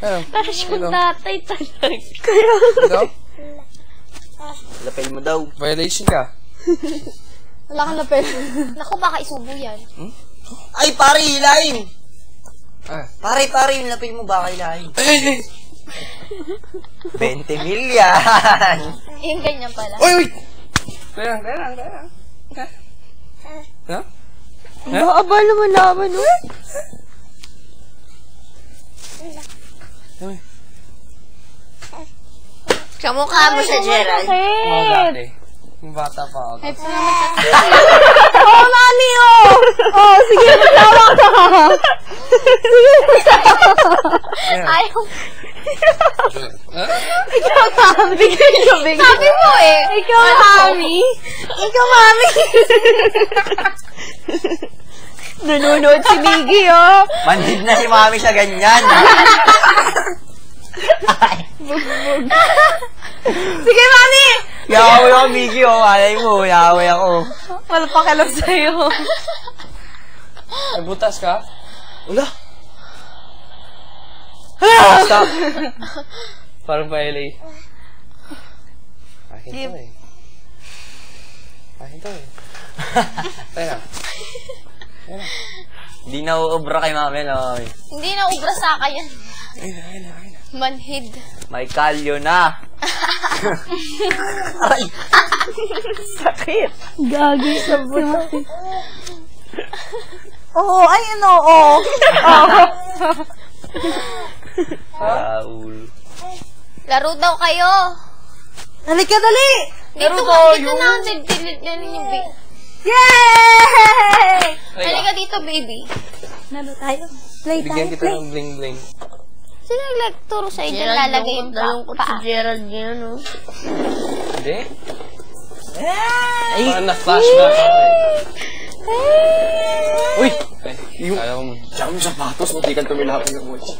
Tapos yung tatay talaga. Ikaw? Lapel mo daw. Violation ka. Wala kang lapel. Naku, baka isubo yan. Ay, pare, hilahin! Ah. Pare, yung lapel mo baka hilahin. Ay! 20 million! Yung ganyan pala. Uy! Kaya lang. Ha? Aba naman naman, no? Kamukha mo siya, Gerald. Oo, dati. Yung bata pa ako. Oo, nani, oh! Oh, sige, magtawa ka! Ayaw. Ikaw, mami. Sabi mo eh. Ikaw, mami. Ikaw, mami. Nanonood si Miggy, oh. Manhid na si mami siya ganyan. Bugbog. Sige, mami! Yaway ako, Miggy, oh. Alay mo, yaway ako. Malpakalog sa'yo. Ay, butas ka? Wala. Stop. Parang violate. Akin to eh. Tayo na. Hindi na uubra kay mami, no? Hindi na ubra sa akin yan. Ayun na. Manhid. May kalyo na. Aray. Sakit. Gagi sa buto. Oo, ay ano, oo. Raul. Laro daw kayo. Halika, dali. Dito na. Dito na yung baby. Yay! Halika dito, baby. Laro tayo. Play tayo. Bigyan kita ng bling-bling. Sino nagturo sa inyo lalagay yung paa? Si Gerald yun, no? Hindi? Parang na-flashback ako eh. Uy! Kala mo, jam sapatos, hindi ka tumilapin ng watch.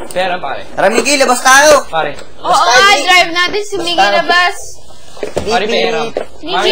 Pera, pare. Tara, Miggy, labas tayo. Pare. Oo nga, drive natin si Miggy na bus. Pare, pera. Pare,